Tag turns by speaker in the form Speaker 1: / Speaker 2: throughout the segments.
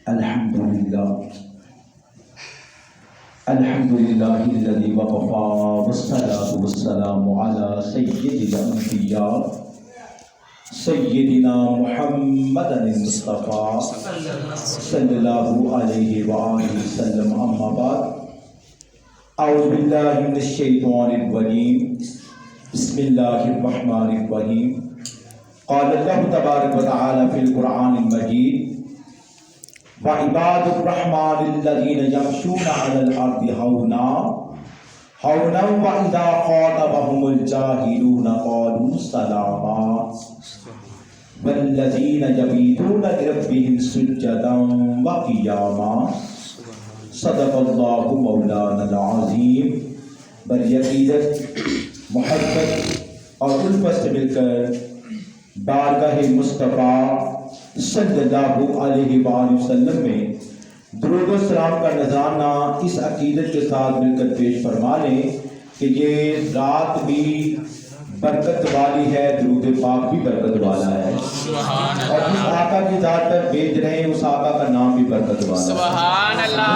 Speaker 1: الحمدللہ الذی وقفا والصلاة والسلام علی سید الانبیاء سیدنا محمد المصطفیٰ صلی اللہ علیہ وآلہ وسلم، اما بعد، اعوذ باللہ من الشیطان الرجیم، بسم اللہ الرحمن الرحیم۔ قال اللہ تبارک و تعالی فی القرآن المجید: وعباد الرحمن الذین یمشون علی الارض ہونا وَإِذَا خَاطَبَهُمُ الْجَاهِلُونَ قَالُوا سَلَامًا وَالَّذِينَ يَبِيتُونَ لِرَبِّهِمْ سُجَّدًا وَقِيَامًا۔ صدق اللہ مولانا العظیم۔ بڑی عقیدت، محبت اور الفت سے مل کر بارگاہ مصطفیٰ صلی اللہ علیہ وآلہ وسلم میں درود و سلام کا نذرانہ اس عقیدت کے ساتھ مل کر پیش فرما لیں کہ یہ رات بھی برکت والی ہے، درود پاک بھی برکت والا ہے، اور جس آقا کی ذات پر بھیج رہے ہیں اس آقا کا نام بھی برکت والا ہے۔ سبحان اللہ۔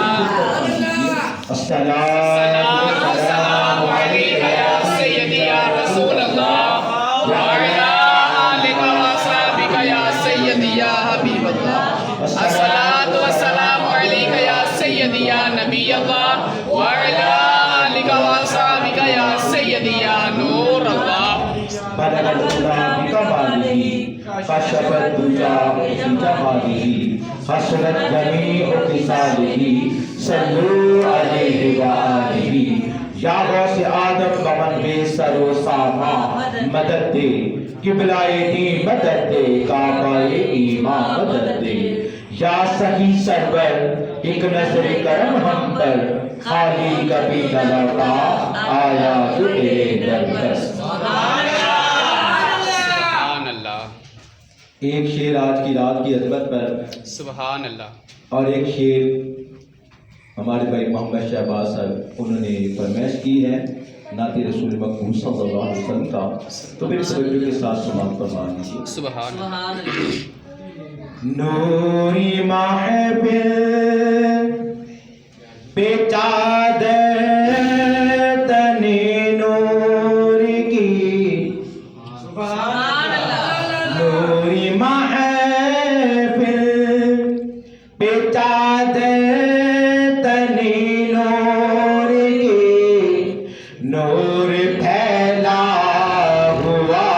Speaker 1: السلام علیکم یا سیدی یا رسول اللہ وعلی آلک و اصحابک یا سیدی یا حبیب اللہ۔ الصلاۃ والسلام علیک یا سیدی یا نبی اللہ وعلی آلک و اصحابک یا سیدی یا نور اللہ۔ بلغ الہدی بکمالہ کشف الدجی بجمالہ حسنت جمیع خصالہ صلوا علیہ وآلہ۔ یا غوث آدم ومن بے سر و ساما مدد دے، قبلہ دین مدد دے، کعبہ ایمان مدد دے۔ یا صحیح سرور ایک نظر کرم ہم پر، خالی کبھی نہ لوٹا آیا تیرے در بس۔ ایک شعر آج کی رات کی عظمت پر،
Speaker 2: سبحان اللہ،
Speaker 1: اور ایک شعر ہمارے بھائی محمد شہباز صاحب انہوں نے فرمائش کی ہے نعت رسول مقبول صلی اللہ علیہ وسلم کا، تو پھر توجہ کے ساتھ سماعت فرما لیجیے۔
Speaker 2: سبحان اللہ۔
Speaker 1: نوری محفل پہ چادر تنے نور کی، نوری محفل پہ چادر تنے نور کی، نور پھیلا ہوا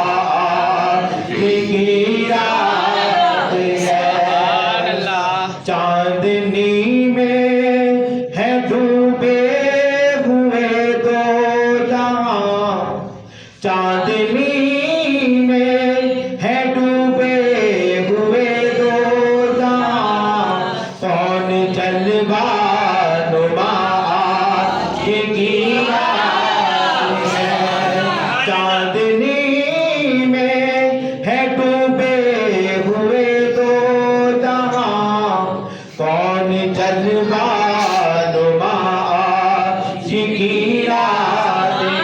Speaker 1: گرا چاندنی میں ہے ڈوبے ہوئے دو جہاں، چاندنی میں ہے ڈوبے ہوئے دو جہاں، کون جلوہ نما یہ گیا ہے، چاندنی میں ہے ڈوبے ہوئے دو جہاں، کون جلوہ نما یہ گیا ہے۔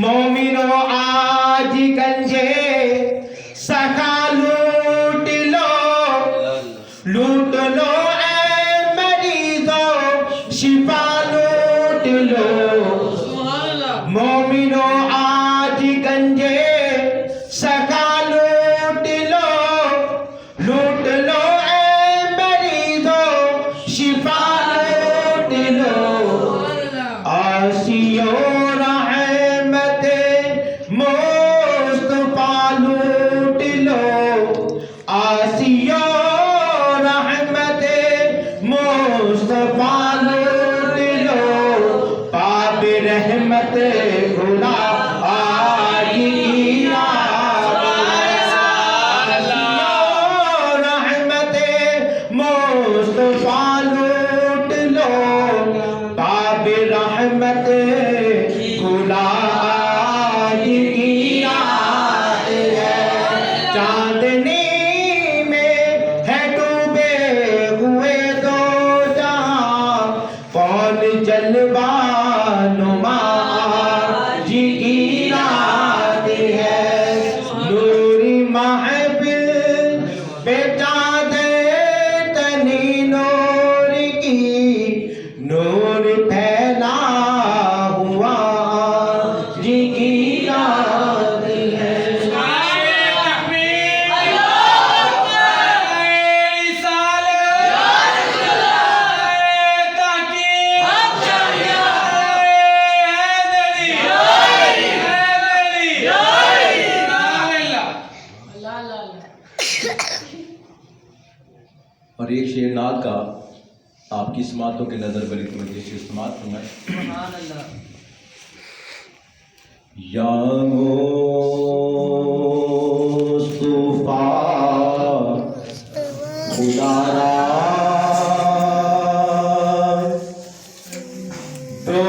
Speaker 1: مومنو آج گنجے سکھا لوٹ لو، لوٹ لو اے مریضو شفا لوٹ لو۔ مومنو آج گنجے سکھا لوٹ لو، لوٹ لو اے مریضو شفا لوٹ لو۔ آسیو رحمت مصطفیٰ لوٹ لو، آسیو رحمت مصطفیٰ لوٹ لو، باب رحمت خدا آج کی رات ہے، رحمت مصطفیٰ لوٹ لو، باب رحمت خدا آج کی رات ہے، چاندنی میں ہے ڈوبے ہوئے دو جہاں، کون جلوہ نما آج کی رات ہے، نوری محفل پہ
Speaker 3: اور ایک شعر نعت کا آپ کی سماعتوں کے نظر بری توجہ سے سماعت فرمائیں۔
Speaker 2: سبحان اللہ۔
Speaker 3: یا مصطفیٰ خدا را تو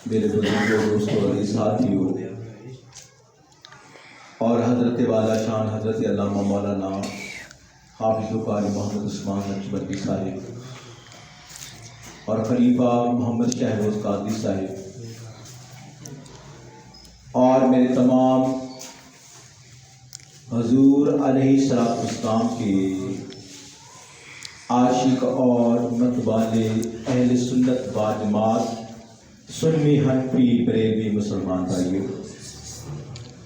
Speaker 3: میرے بزرگوں دوستوں اور ساتھیوں اور حضرت والا شان حضرت علامہ مولانا حافظ قاری محمد عثمان نقشبندی صاحب اور خلیفہ محمد شہروز قادری صاحب اور میرے تمام حضور علیہ الصلوۃ والسلام کے عاشق اور متوالے اہل سنت و جماعت سنی حنفی بریلوی مسلمان بھائیوں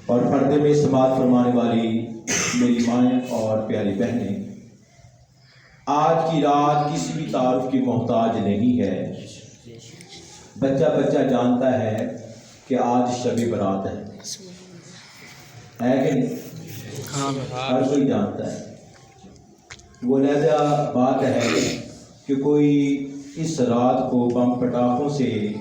Speaker 3: اور پردے میں سماعت فرمانے والی میری مائیں اور پیاری بہنیں، آج کی رات کسی بھی تعارف کی محتاج نہیں ہے۔ بچہ بچہ جانتا ہے کہ آج شب برات ہے کہ نہیں؟ ہر کوئی جانتا ہے۔ وہ لہذا بات ہے کہ کوئی اس رات کو بم پٹاخوں سے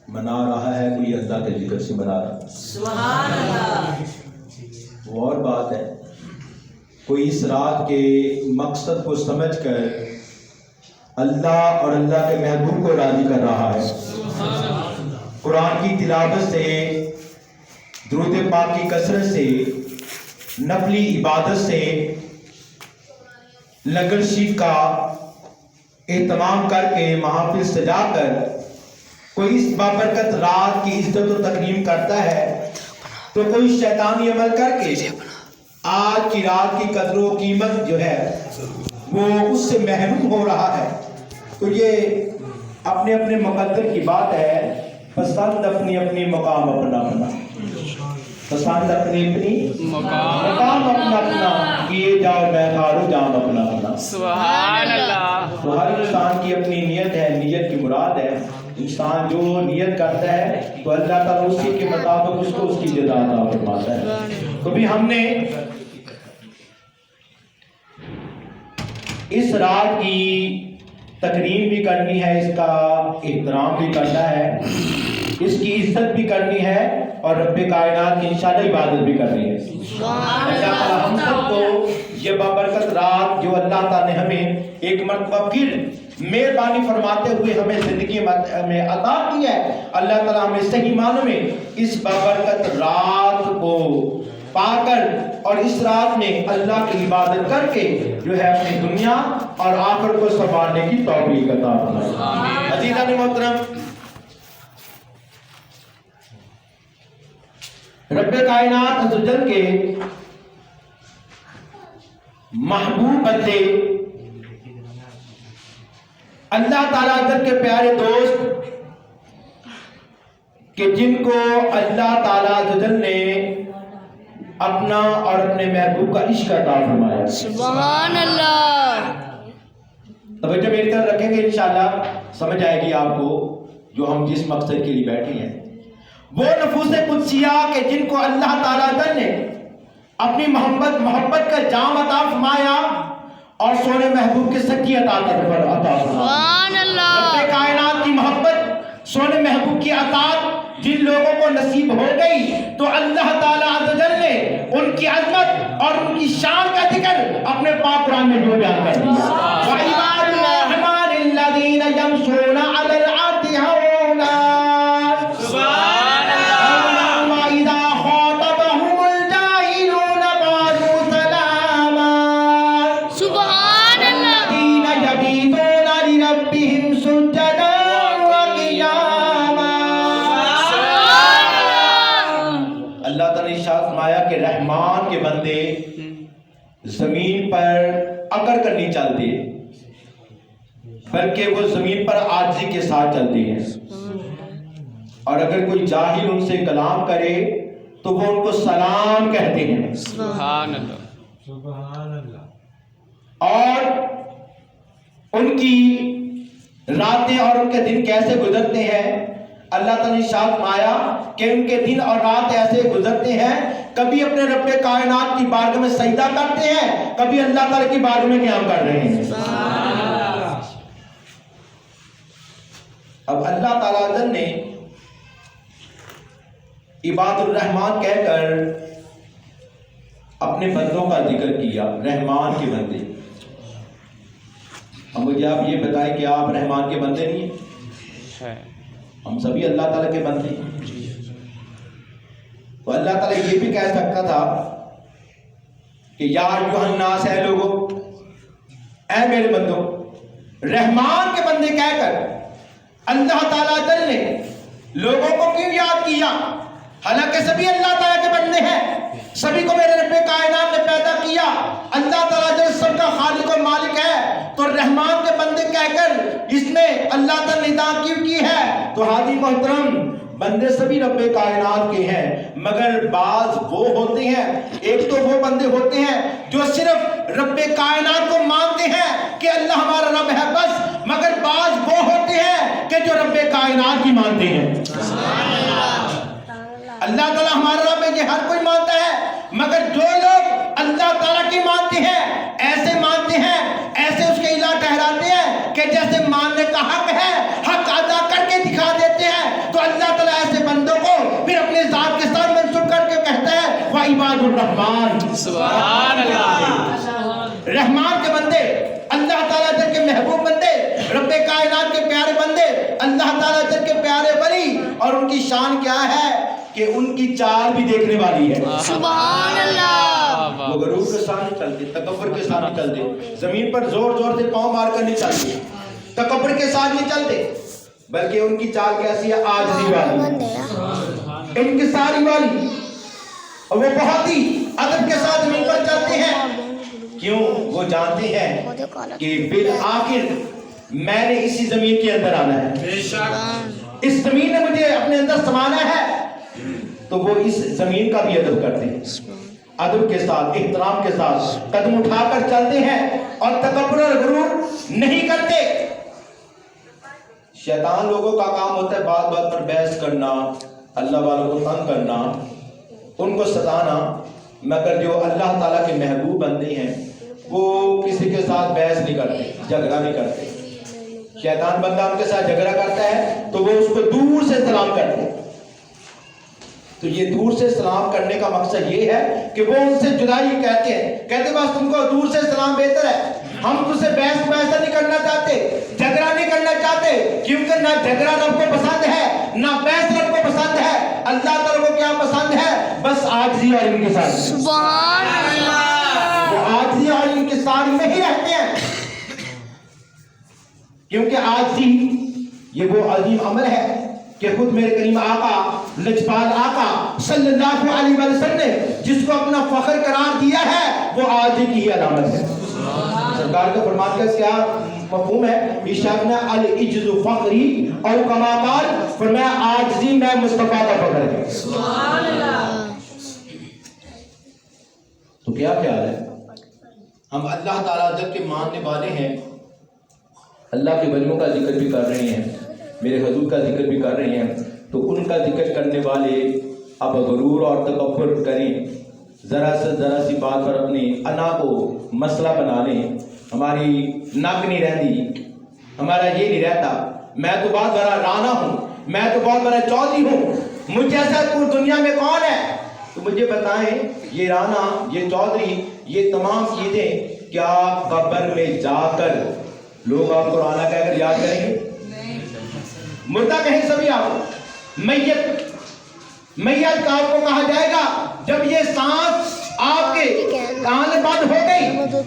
Speaker 3: منا رہا ہے، کوئی اللہ کے ذکر سے منا رہا ہے۔ سبحان اللہ۔ وہ اور بات ہے کوئی اس رات کے مقصد کو سمجھ کر اللہ اور اللہ کے محبوب کو راضی کر رہا ہے۔ قرآن کی تلاوت سے، درود پاک کی کثرت سے، نفلی عبادت سے، لنگر شریف کا اہتمام کر کے محافل سجا کر کوئی اس بابرکت رات کی عزت و تکریم کرتا ہے تو کوئی شیطانی عمل کر کے آج کی رات کی قدر و قیمت جو ہے وہ اس سے محروم ہو رہا ہے۔ تو یہ اپنے اپنے مقدر کی بات ہے، پسند اپنی اپنی مقام اپنا اپنا، پسند اپنی اپنی مقام اپنا اپنا، کیے جاؤ میخارو جام اپنا اپنا۔
Speaker 2: سبحان اللہ۔
Speaker 3: تو ہر انسان کی اپنی نیت ہے، نیت کی مراد ہے۔ انسان جو نیت کرتا ہے تو اللہ تعالیٰ اسی کے مطابق اس کو اس کی جزا عطا فرماتا ہے۔ تو بھی ہم نے اس رات کی تکریم بھی کرنی ہے، اس کا احترام بھی کرنا ہے، اس کی عزت بھی کرنی ہے اور رب کائنات کی انشاءاللہ عبادت بھی کرنی ہے۔ اللہ تعالیٰ ہم سب کو یہ بابرکت رات جو اللہ تعالیٰ نے ہمیں ایک مرتبہ پھر مہربانی فرماتے ہوئے ہمیں زندگی میں عطا کی ہے، اللہ تعالیٰ ہمیں صحیح معنوں میں اس بابرکت رات کو پا کر اور اس رات میں اللہ کی عبادت کر کے جو ہے اپنی دنیا اور آخرت کو سنوارنے کی توفیق عطا فرمائے۔ عزیزان محترم، رب کائنات عز و جل کے محبوب بندے، اللہ تعالیٰ عزت کے پیارے دوست کہ جن کو اللہ تعالیٰ عز و جل نے اپنا اور اپنے محبوب کا عشق عطا فرمایا۔
Speaker 4: سبحان اللہ۔
Speaker 3: توجہ میری طرف رکھیں گے، انشاءاللہ سمجھ آئے گی آپ کو جو ہم جس مقصد کے لیے بیٹھے ہیں۔ وہ نفوس قدسیہ کہ جن کو اللہ تعالیٰ نے اپنی محبت کا جام عطا فرمایا اور سونے محبوب کی سچی عطا فرمایا۔
Speaker 4: سبحان اللہ۔
Speaker 3: رب کائنات کی محبت، سونے محبوب کی عطاعت جن لوگوں کو نصیب ہو گئی تو اللہ تعالیٰ عز و جل نے ان کی عظمت اور ان کی شان کا ذکر اپنے پاک قرآن میں جو بیان کر دیا۔ وَعِبَادُ الرَّحْمَنِ الَّذِينَ يَمْشُونَ عَلَى الْأَرْضِ هَوْنًا وَإِذَا خَاطَبَهُمُ الْجَاهِلُونَ قَالُوا سَلَامًا
Speaker 4: سبحان اللہ۔
Speaker 3: الَّذِينَ يَبِيتُونَ لِرَبِّهِمْ سُجَّدًا وَقِيَامًا۔ اللہ تعالیٰ نے ارشاد فرمایا کہ رحمان کے بندے زمین پر اکڑ کر نہیں چلتے بلکہ وہ زمین پر عاجزی کے ساتھ چلتے ہیں، اور اگر کوئی جاہل ان سے کلام کرے تو وہ ان کو سلام کہتے ہیں۔
Speaker 2: سبحان اللہ۔
Speaker 5: سبحان اللہ۔
Speaker 3: اور ان کی راتیں اور ان کے دن کیسے گزرتے ہیں، اللہ تعالیٰ نے ارشاد فرمایا کہ ان کے دن اور رات ایسے گزرتے ہیں، کبھی اپنے رب کائنات کی بارگاہ میں سجدہ کرتے ہیں، کبھی اللہ تعالیٰ کی بارگاہ میں قیام کر رہے ہیں۔ اب اللہ تعالیٰ نے عباد الرحمان کہہ کر اپنے بندوں کا ذکر کیا، رحمان کے بندے۔ اب مجھے آپ یہ بتائیں کہ آپ رحمان کے بندے نہیں ہیں؟ ہم سبھی اللہ تعالیٰ کے بندے ہیں۔ تو اللہ تعالیٰ یہ بھی کہہ سکتا تھا کہ یا ایھا الناس، اے لوگوں، اے میرے بندوں، رحمان کے بندے کہہ کر اللہ تعالیٰ جل نے لوگوں کو کیوں یاد کیا؟ حالانکہ سبھی اللہ تعالیٰ کے بندے ہیں، سبھی کو میرے رب کائنات نے پیدا کیا، اللہ تعالیٰ جل سب کا خالق و مالک ہے، تو رحمان کے بندے کہہ کر اس نے اللہ تعالیٰ نے ندا کیوں کی ہے؟ تو حاجی محترم، بندے سبھی رب کائنات کے ہیں، مگر بعض وہ ہوتے ہیں، ایک تو وہ بندے ہوتے ہیں جو صرف رب کائنات کو مانتے ہیں کہ اللہ ہمارا رب ہے بس، مگر بعض وہ ہوتے ہیں کہ جو رب کائنات کی مانتے ہیں۔ اللہ تعالیٰ ہمارا رب ہے، یہ ہر کوئی مانتا ہے، مگر جو لوگ اللہ تعالیٰ کی مانتے ہیں، ایسے مانتے ہیں، ایسے اس کے الہ ٹھہراتے ہیں کہ جیسے ماننے کا حق ہے، حق ادا کر کے دکھا دیتے ہیں، تو اللہ تعالیٰ ایسے بندوں کو پھر اپنے ذات کے ساتھ منسوب کر کے کہتا ہے وَعِبَادُ الرَّحْمَنِ۔
Speaker 2: سبحان اللہ۔
Speaker 3: بندے، اللہ تعالیٰ در کے محبوب بندے، رب کائنات کے پیارے بندے، اللہ تعالیٰ در کے پیارے ولی، اور ان کی شان کیا ہے کہ ان کی چال بھی دیکھنے والی ہے۔
Speaker 4: سبحان اللہ،
Speaker 3: وہ غرور کے ساتھ نہیں چلتے، تکبر کے ساتھ نہیں چلتے، زمین پر زور زور سے پاؤں مار کر نہیں چلتے، تکبر کے ساتھ نہیں چلتے، بلکہ ان کی چال کیسی ہے؟ عاجزی والی، انکساری والی، اور وہ بہت ہی ادب کے ساتھ زمین پر چلتے ہیں۔ کیوں؟ وہ جانتے ہیں کہ بالآخر میں نے اسی زمین کے اندر آنا ہے، اس زمین نے مجھے اپنے اندر سمانا ہے، تو وہ اس زمین کا بھی ادب کرتے ہیں، ادب کے ساتھ، احترام کے ساتھ قدم اٹھا کر چلتے ہیں، اور تکبر اور غرور نہیں کرتے۔ شیطان لوگوں کا کام ہوتا ہے بات بات پر بحث کرنا، اللہ والوں کو تنگ کرنا، ان کو ستانا، مگر جو اللہ تعالیٰ کے محبوب بندے ہیں وہ کسی کے ساتھ بحث نہیں کرتے، جھگڑا نہیں کرتے۔ شیطان بندہ ان کے ساتھ جھگڑا کرتا ہے تو وہ اس کو دور سے سلام کرتے ہیں۔ تو یہ دور سے سلام کرنے کا مقصد یہ ہے کہ وہ ان سے جدائی کہتے بس تم کو دور سے سلام بہتر ہے، ہم تم سے بحث نہیں کرنا چاہتے، جھگڑا نہیں کرنا چاہتے، کیونکہ نہ جھگڑا رب کو پسند ہے، نہ بحث رب کو پسند ہے۔ اللہ تعالیٰ کو کیا پسند ہے؟ بس عاجزی اور انکسار۔
Speaker 4: سبحان اللہ،
Speaker 3: وہ عاجزی اور انکسار میں ہی رہتے ہیں، کیونکہ عاجزی یہ وہ عظیم عمل ہے کہ خود میرے کریم آقا لجپال آقا صلی اللہ علیہ وسلم نے جس کو اپنا فخر قرار دیا ہے وہ عاجزی کی علامت ہے۔ سرکار کا فرمان کا کیا مفہوم ہے؟ ارشاد میں العجز فخری اور کما قال، فرمایا عاجزی میں مصطفیٰ کا فخر ہے۔ سبحان اللہ۔ تو کیا خیال ہے؟ ہم اللہ تعالیٰ جب کے ماننے والے ہیں، اللہ کے ولیوں کا ذکر بھی کر رہے ہیں، میرے حضور کا ذکر بھی کر رہے ہیں، تو ان کا ذکر کرنے والے اب غرور اور تکبر کریں، ذرا سی بات پر اپنی انا کو مسئلہ بنا لیں، ہماری ناک نہیں رہتی، ہمارا یہ نہیں رہتا، میں تو بہت بڑا رانا ہوں، میں تو بہت بڑا چودھری ہوں، مجھ جیسا دنیا میں کون ہے؟ تو مجھے بتائیں یہ رانا، یہ چودھری، یہ تمام چیزیں کیا قبر میں جا کر لوگ آپ کو رانا کہہ کر یاد کریں گے؟ مردہ کہیں سبھی آپ، میت کا آپ کو کہا جائے گا جب یہ سانس آپ کے کان بند ہو گئی،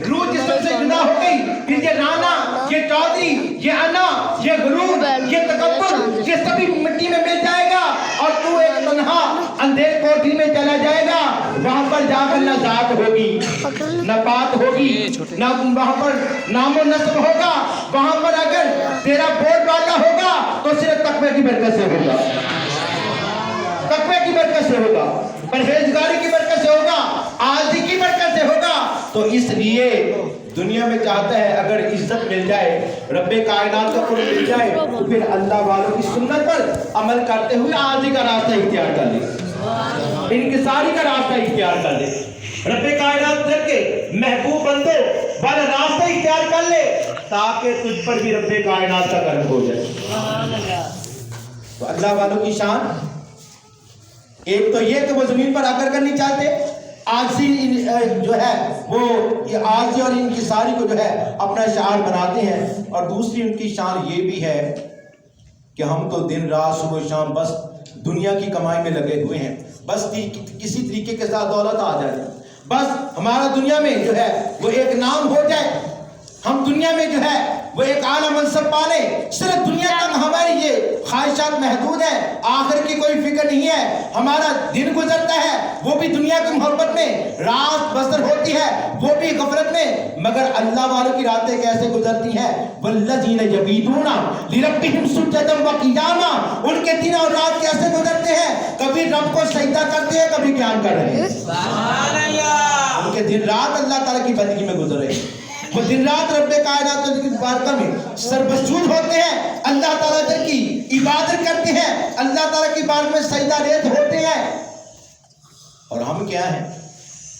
Speaker 3: روح جسم سے جدا ہو گئی، پھر یہ رانا، یہ چودھری، یہ انا، یہ غرور، یہ تکبر، یہ سبھی مٹی میں مل جائے گا، اور تو ایک تنہا اندھیر کوٹھی میں چلا جائے گا، وہاں پر جا کر نہ ذات ہوگی، نہ بات ہوگی، نہ وہاں پر نام و نسب ہوگا، وہاں پر اگر تیرا بول بالا ہوگا تو صرف تقوی کی برکت سے ہوگا، تقوی کی برکت سے ہوگا، پرہیزگاری کی برکت سے ہوگا، عاجزی کی برکت سے ہوگا۔ تو اس لیے دنیا میں چاہتا ہے اگر عزت مل جائے، رب کائنات کا قرب مل جائے، تو پھر اللہ والوں کی سنت پر عمل کرتے ہوئے عاجزی کا راستہ اختیار کر لے، انکساری کا راستہ اختیار کر لے، رب کائنات در کے محبوب بندوں والا راستہ اختیار کر لے، تاکہ تجھ پر بھی رب کائنات کا کرم ہو جائے۔ تو اللہ والوں کی شان ایک تو یہ کہ وہ زمین پر آ کر نہیں چاہتے، عاجزی جو ہے وہ عاجزی اور انکساری کو جو ہے اپنا شعار بناتے ہیں، اور دوسری ان کی شان یہ بھی ہے کہ ہم تو دن رات صبح و شام بس دنیا کی کمائی میں لگے ہوئے ہیں، بس کسی طریقے کے ساتھ دولت آ جائے، بس ہمارا دنیا میں جو ہے وہ ایک نام ہو جائے، ہم دنیا میں جو ہے وہ ایک اعلیٰ منصب پالے، صرف دنیا تک ہماری یہ خواہشات محدود ہیں، آخر کی کوئی فکر نہیں ہے، ہمارا دن گزرتا ہے وہ بھی دنیا کی محبت میں، رات بسر ہوتی ہے وہ بھی غفلت میں، مگر اللہ والوں کی راتیں کیسے گزرتی ہیں؟ والذین یبیتون لربہم سجدا وقیاما، ان کے دن اور رات کیسے گزرتے ہیں؟ کبھی رب کو سجدہ کرتے ہیں، کبھی قیام کر رہے ہیں، سبحان اللہ، ان کے دن رات اللہ تعالیٰ کی بندگی میں گزر رہے ہیں، وہ دن رات رب کائنات کی بارگاہ میں سربسجود ہوتے ہیں، اللہ تعالیٰ کی عبادت کرتے ہیں، اللہ تعالیٰ کی بارگاہ میں سجدہ ریز ہوتے ہیں، اور ہم کیا ہیں؟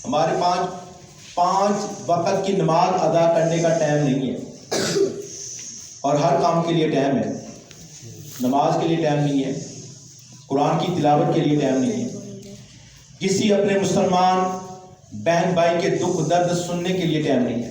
Speaker 3: ہمارے پانچ وقت کی نماز ادا کرنے کا ٹائم نہیں ہے، اور ہر کام کے لیے ٹائم ہے، نماز کے لیے ٹائم نہیں ہے، قرآن کی تلاوت کے لیے ٹائم نہیں ہے، کسی اپنے مسلمان بہن بھائی کے دکھ درد سننے کے لیے ٹائم نہیں ہے،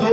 Speaker 3: 2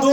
Speaker 3: 2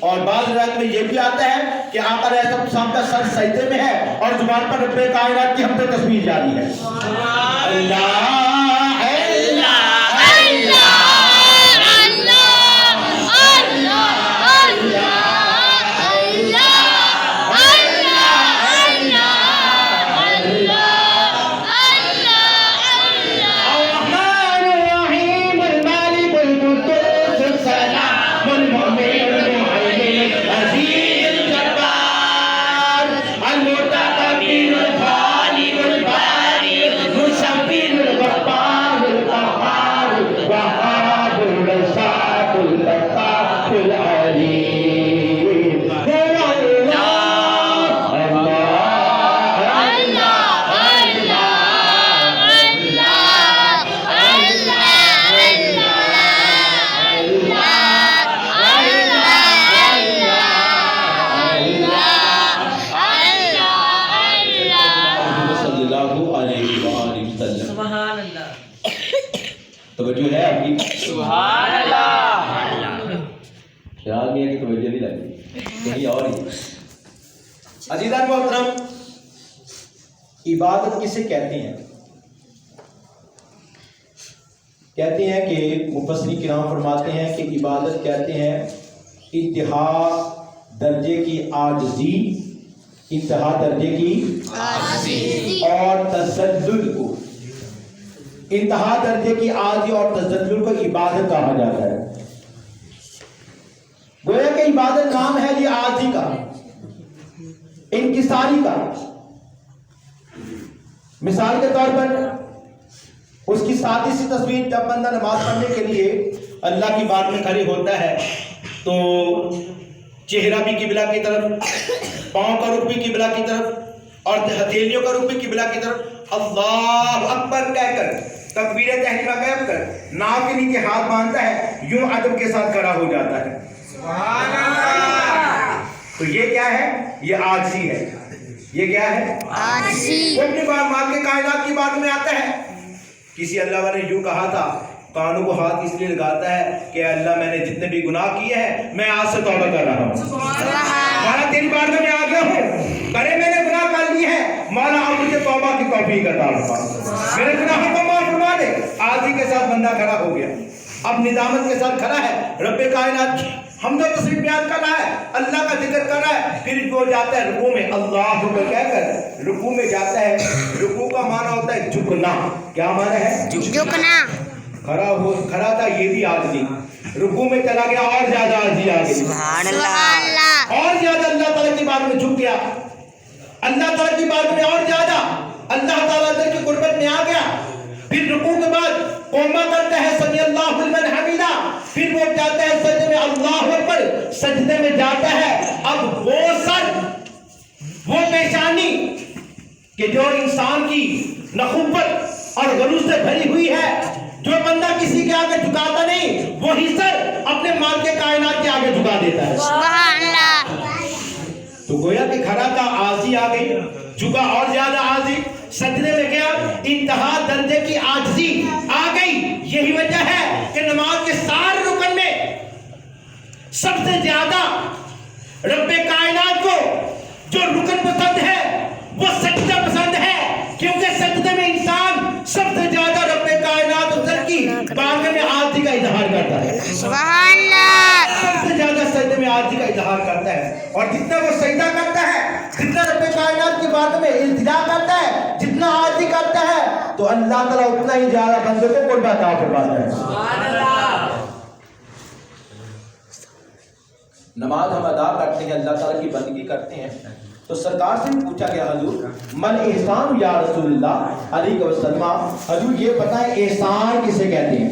Speaker 3: اور بعض روایت میں یہ بھی آتا ہے کہ آقا علیہ السلام کا سر سجدے میں ہے اور زبان پر رب کائنات کی حمد و تسبیح جاری ہے. اللہ توجہ ہے آپ کی؟
Speaker 2: سبحان اللہ.
Speaker 3: خیال نہیں ہے کہ توجہ نہیں لگی کہیں اور ہی. عزیزان محترم، عبادت کسے کہتے ہیں؟ کہتے ہیں کہ مفسرین کرام فرماتے ہیں کہ عبادت کہتے ہیں انتہا درجے کی عاجزی، انتہا درجے کی اور تذلل کو، انتہا درجے کی عاجزی اور تذلل کو عبادت کہا جاتا ہے. گویا کہ عبادت نام ہے یہ عاجزی کا، انکساری کا. مثال کے طور پر اس کی سادی سی تصویر، جب بندہ نماز پڑھنے کے لیے اللہ کی بات میں کھڑے ہوتا ہے تو چہرہ بھی قبلہ کی طرف، پاؤں کا رخ بھی قبلہ کی طرف اور ہتھیلیوں کا رخ بھی قبلہ کی طرف اللہ اکبر کہہ کر تکبیر تحریمہ کہہ کر ناک کے نیچے ہاتھ باندھتا ہے، یوں ادب کے ساتھ کھڑا ہو جاتا ہے. سبحان اللہ. تو یہ کیا ہے؟ یہ عاجزی ہے. یہ کیا ہے؟ عاجزی. وہ اپنی مال کے کائنات کی بات میں آتا ہے. کسی اللہ والے نے یوں کہا تھا، کانوں کو ہاتھ اس لیے لگاتا ہے کہ اللہ میں نے جتنے بھی گناہ کیے ہیں میں آج سے توبہ کر رہا ہوں. مولا تیری بارگاہ میں آ گیا ہوں، کرے میں نے گناہ کر لیے ہیں، مولا اب مجھے توبہ کی توفیق عطا فرما، میرے گناہوں کو معاف فرما دے. عاجزی کے ساتھ بندہ کھڑا ہو گیا، اب ندامت کے ساتھ کھڑا ہے، رب کائنات کی حمد و تسبیح بیان کر رہا ہے، اللہ کا ذکر کر رہا ہے. پھر وہ جاتا ہے رکوع میں، اللہ اکبر کہہ کر رکوع میں جاتا ہے. رکوع کا معنی ہوتا ہے جھکنا. کیا معنی ہے؟
Speaker 4: جھکنا.
Speaker 3: کھڑا تھا یہ بھی عاجزی، رکوع میں چلا گیا اور زیادہ عاجزی آ گئی،
Speaker 4: سبحان اللہ.
Speaker 3: اور زیادہ اللہ تعالیٰ کی بات میں جھک گیا، اللہ تعالیٰ کی بات میں اور زیادہ اللہ تعالیٰ کی قربت میں آ گیا. پھر رکوع کے بعد قوما کرتا ہے سمی اللہ لمن حمیدہ، پھر وہ جاتا ہے سجدے میں، اللہ اکبر سجدے میں جاتا ہے. اب وہ سر، وہ پیشانی کہ جو انسان کی نخوت اور غرور سے بھری ہوئی ہے، جو بندہ کسی کے آگے جھکاتا نہیں، وہی سر اپنے مال کے کائنات کے آگے جھکا دیتا ہے.
Speaker 4: سبحان اللہ.
Speaker 3: تو گویا کہ کھڑا تھا، عاجزی آ گئی، جھکا اور زیادہ عاجزی، سجدے میں گیا، انتہا درجے کی عاجزی آ گئی. یہی وجہ ہے کہ نماز کے سارے رکن میں سب سے زیادہ رب کائنات کو جو رکن پسند ہے وہ سجدہ پسند ہے، کیونکہ سجدے میں انسان سب سے زیادہ رب کائنات کی بارگاہ میں عاجزی کا اظہار کرتا ہے.
Speaker 4: سبحان اللہ.
Speaker 3: سب سے زیادہ سجدے میں عاجزی کا اظہار کرتا ہے، اور جتنا وہ سجدہ کرتا ہے، جتنا رب کائنات کی بارگاہ میں التجا کرتا ہے، جتنا عاجزی کرتا ہے، تو اللہ تعالیٰ اتنا ہی زیادہ بندے کو قرب عطا فرماتا ہے. نماز ہم ادا کرتے ہیں، اللہ تعالیٰ کی بندگی کرتے ہیں، تو سرکار سے پوچھا گیا حضور من احسان یا رسول اللہ علیہ وسلم، حضور یہ بتائیں احسان کسے کہتے ہیں؟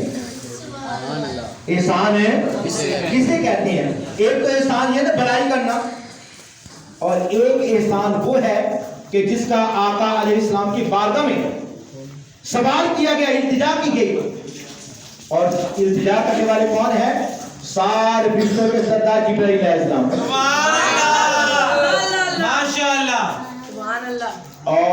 Speaker 3: احسان ہے کسے کہتے ہیں؟ ایک تو احسان یہ نا بھلائی کرنا، اور ایک احسان وہ ہے کہ جس کا آقا علیہ السلام کی بارگاہ میں سوال کیا گیا، التجا کی گئی، اور التجا کرنے والے کون ہیں؟ سارے فرشتوں کے سردار جبرائیل علیہ السلام.
Speaker 5: ماشاءاللہ.
Speaker 3: اور